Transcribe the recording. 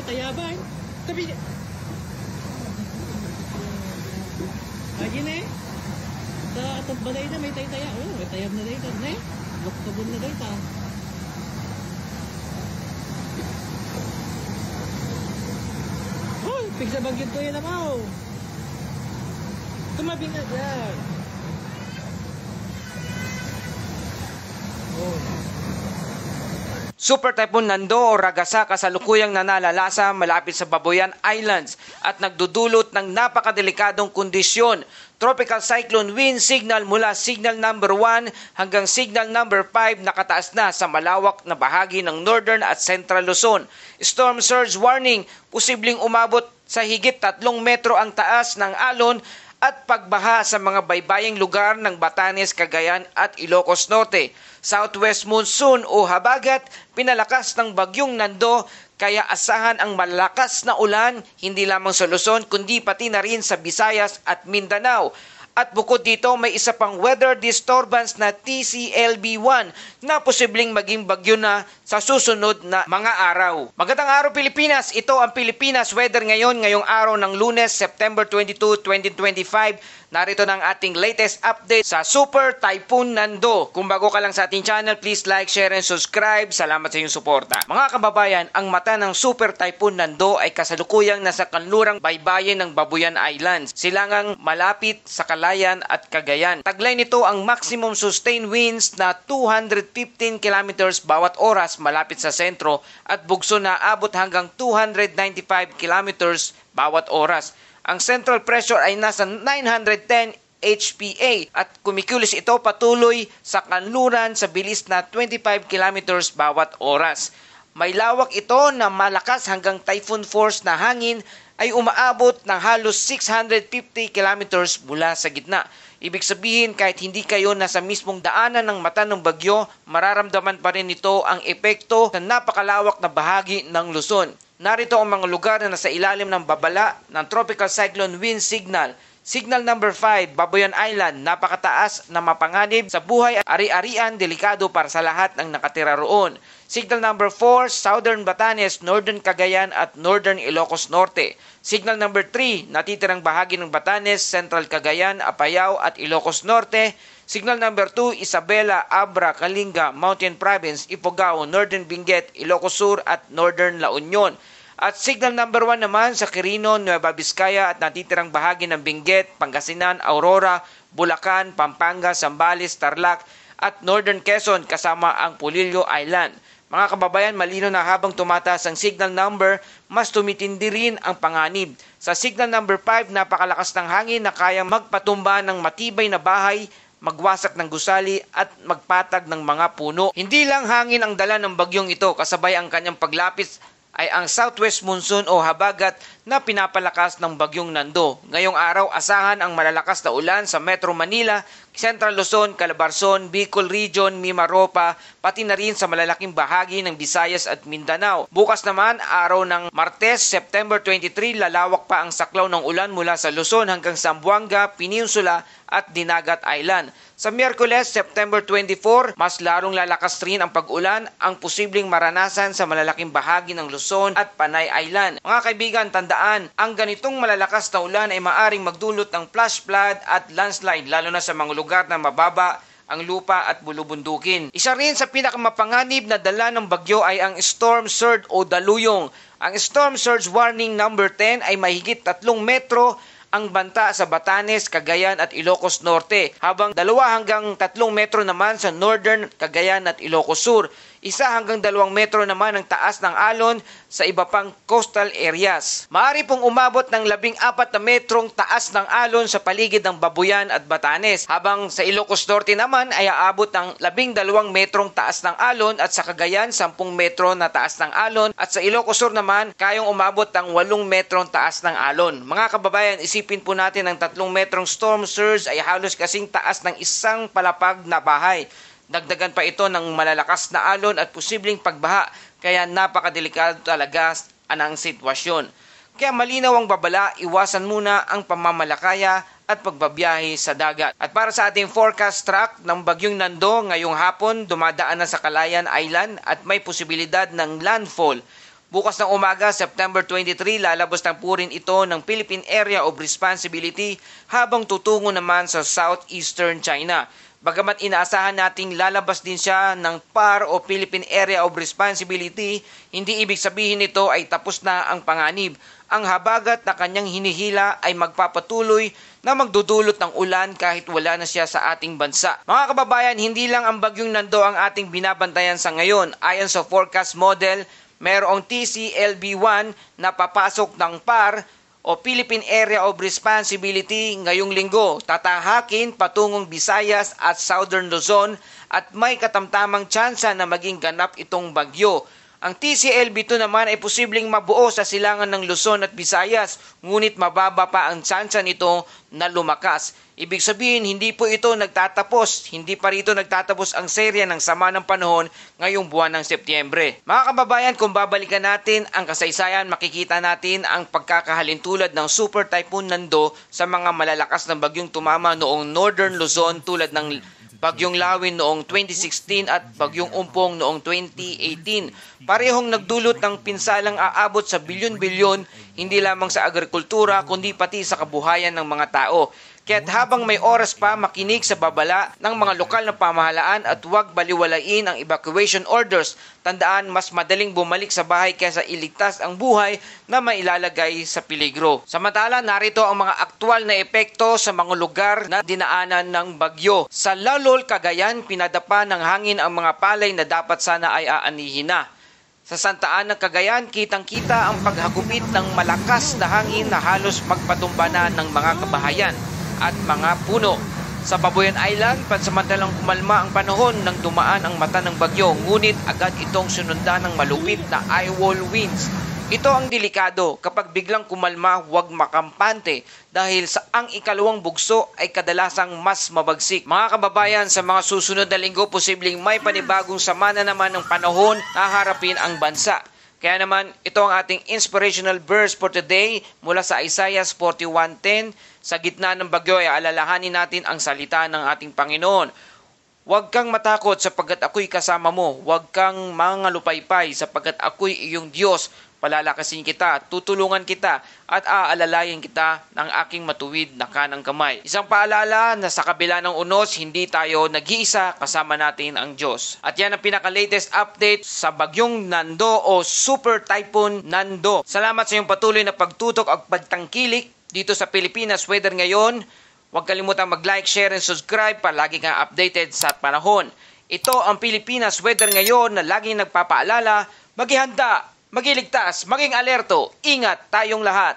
tayabay. Tapi lagi na sa atong balay na may taytaya. Oh, may tayab na dito, ne? Loktabon na dito. Oh, pigsa bagyod ko yan amaw. Tumabing na dyan. Oh. Super Typhoon Nando o Ragasa kasalukuyang nanalalasa malapit sa Babuyan Islands at nagdudulot ng napakadelikadong kondisyon. Tropical Cyclone wind signal mula signal number 1 hanggang signal number 5 nakataas na sa malawak na bahagi ng Northern at Central Luzon. Storm surge warning, posibleng umabot sa higit 3 metro ang taas ng alon at pagbaha sa mga baybaying lugar ng Batanes, Cagayan at Ilocos Norte. Southwest monsoon o habagat, pinalakas ng bagyong Nando kaya asahan ang malakas na ulan hindi lamang sa Luzon kundi pati na rin sa Visayas at Mindanao. At bukod dito may isa pang weather disturbance na TCLB1 na posibleng maging bagyo na sa susunod na mga araw. Magandang araw Pilipinas! Ito ang Pilipinas Weather ngayong araw ng Lunes, September 22, 2025. Narito ng ating latest update sa Super Typhoon Nando. Kung bago ka lang sa ating channel, please like, share, and subscribe. Salamat sa iyong suporta. Mga kababayan, ang mata ng Super Typhoon Nando ay kasalukuyang nasa kanlurang baybayin ng Babuyan Islands. Silangang malapit sa Calayan at Cagayan. Taglay nito ang maximum sustained winds na 215 kilometers bawat oras malapit sa sentro at bugso na abot hanggang 295 kilometers bawat oras. Ang central pressure ay nasa 910 HPA at kumikilos ito patuloy sa kanluran sa bilis na 25 kilometers bawat oras. May lawak ito na malakas hanggang typhoon force na hangin ay umaabot ng halos 650 kilometers mula sa gitna. Ibig sabihin kahit hindi kayo nasa mismong daanan ng mata ng bagyo, mararamdaman pa rin ito ang epekto sa napakalawak na bahagi ng Luzon. Narito ang mga lugar na nasa ilalim ng babala ng Tropical Cyclone Wind Signal. Signal number 5, Babuyan Island, napakataas na mapanganib sa buhay at ari-arian, delikado para sa lahat ng nakatira roon. Signal number 4, Southern Batanes, Northern Cagayan at Northern Ilocos Norte. Signal number 3, natitirang bahagi ng Batanes, Central Cagayan, Apayao at Ilocos Norte. Signal number 2, Isabela, Abra, Kalinga, Mountain Province, Ifugao, Northern Benguet, Ilocos Sur at Northern La Union. At signal number 1 naman sa Quirino, Nueva Vizcaya at natitirang bahagi ng Benguet, Pangasinan, Aurora, Bulacan, Pampanga, Zambales, Tarlac at Northern Quezon kasama ang Polillo Island. Mga kababayan, malino na habang tumataas ang signal number, mas tumitindi rin ang panganib. Sa signal number 5, napakalakas ng hangin na kayang magpatumba ng matibay na bahay, magwasak ng gusali at magpatag ng mga puno. Hindi lang hangin ang dala ng bagyong ito, kasabay ang kanyang paglapit ay ang southwest monsoon o habagat na pinapalakas ng bagyong Nando. Ngayong araw, asahan ang malalakas na ulan sa Metro Manila, Central Luzon, Calabarzon, Bicol Region, Mimaropa, pati na rin sa malalaking bahagi ng Visayas at Mindanao. Bukas naman, araw ng Martes, September 23, lalawak pa ang saklaw ng ulan mula sa Luzon hanggang Zamboanga, Peninsula at Dinagat Island. Sa Miyerkules, September 24, mas larong lalakas rin ang pag-ulan ang posibleng maranasan sa malalaking bahagi ng Luzon at Panay Island. Mga kaibigan, tandaan, ang ganitong malalakas na ulan ay maaring magdulot ng flash flood at landslide lalo na sa mga lugar na mababa ang lupa at bulubundukin. Isa rin sa pinakamapanganib na dala ng bagyo ay ang storm surge o daluyong. Ang storm surge warning number 10 ay mahigit 3 metro ang banta sa Batanes, Cagayan at Ilocos Norte, habang 2 hanggang 3 metro naman sa Northern Cagayan at Ilocos Sur. 1 hanggang 2 metro naman ang taas ng alon sa iba pang coastal areas. Maaari pong umabot ng 14 na metrong taas ng alon sa paligid ng Babuyan at Batanes, habang sa Ilocos Norte naman ay aabot ng 12 metrong taas ng alon at sa Cagayan 10 metro na taas ng alon at sa Ilocos Sur naman kayong umabot ng 8 metrong taas ng alon. Mga kababayan, isipin po natin ang 3 metrong storm surge ay halos kasing taas ng isang palapag na bahay. Dagdagan pa ito ng malalakas na alon at posibleng pagbaha, kaya napakadelikado talaga ang sitwasyon. Kaya malinaw ang babala, iwasan muna ang pamamalakaya at pagbabiyahe sa dagat. At para sa ating forecast track ng bagyong Nando, ngayong hapon dumadaan na sa Calayan Island at may posibilidad ng landfall. Bukas ng umaga, September 23, lalabas ng purin ito ng Philippine Area of Responsibility habang tutungo naman sa southeastern China. Bagamat inaasahan nating lalabas din siya ng PAR o Philippine Area of Responsibility, hindi ibig sabihin nito ay tapos na ang panganib. Ang habagat na kanyang hinihila ay magpapatuloy na magdudulot ng ulan kahit wala na siya sa ating bansa. Mga kababayan, hindi lang ang bagyong Nando ang ating binabantayan sa ngayon. Ayon sa forecast model, mayroong TCLB1 na papasok ng PAR o Philippine Area of Responsibility ngayong linggo. Tatahakin patungong Visayas at Southern Luzon at may katamtamang tsansa na maging ganap itong bagyo. Ang TCLB2 naman ay posibleng mabuo sa silangan ng Luzon at Visayas, ngunit mababa pa ang tsansa nito na lumakas. Ibig sabihin, hindi po ito nagtatapos, hindi pa rito nagtatapos ang serya ng sama ng panahon ngayong buwan ng Setyembre. Mga kababayan, kung babalikan natin ang kasaysayan, makikita natin ang pagkakahalintulad ng Super Typhoon Nando sa mga malalakas na bagyong tumama noong Northern Luzon tulad ng Bagyong Lawin noong 2016 at Bagyong Umpong noong 2018. Parehong nagdulot ng pinsalang aabot sa bilyon-bilyon hindi lamang sa agrikultura kundi pati sa kabuhayan ng mga tao. Kaya't habang may oras pa, makinig sa babala ng mga lokal na pamahalaan at huwag baliwalain ang evacuation orders. Tandaan, mas madaling bumalik sa bahay kaysa iligtas ang buhay na mailalagay sa peligro. Samantala, narito ang mga aktual na epekto sa mga lugar na dinaanan ng bagyo. Sa Lalol, Cagayan, pinadapa ng hangin ang mga palay na dapat sana ay aanihin na. Sa Santa Ana, Cagayan, kitang-kita ang paghagupit ng malakas na hangin na halos magpatumba na ng mga kabahayan at mga puno. Sa Babuyan Island, pansamantalang kumalma ang panahon nang dumaan ang mata ng bagyo, ngunit agad itong sunundan ng malupit na eye-wall winds. Ito ang delikado. Kapag biglang kumalma, huwag makampante dahil sa ang ikalawang bugso ay kadalasang mas mabagsik. Mga kababayan, sa mga susunod na linggo, posibleng may panibagong sama na naman ng panahon na harapin ang bansa. Kaya naman, ito ang ating inspirational verse for today mula sa Isaiah 41:10. Sa gitna ng bagyo ay alalahanin natin ang salita ng ating Panginoon. Huwag kang matakot sapagkat ako'y kasama mo. Huwag kang mangalupaypay sapagkat ako'y iyong Diyos. Palalakasin kita, tutulungan kita, at aalalayan kita ng aking matuwid na kanang kamay. Isang paalala na sa kabila ng unos, hindi tayo nag-iisa, kasama natin ang Diyos. At yan ang pinaka-latest update sa bagyong Nando o Super Typhoon Nando. Salamat sa iyong patuloy na pagtutok at pagtangkilik dito sa Pilipinas Weather ngayon. Huwag kalimutang mag-like, share, and subscribe para lagi kang updated sa panahon. Ito ang Pilipinas Weather ngayon na laging nagpapaalala, maghihanda, magiligtas, maging alerto, ingat tayong lahat.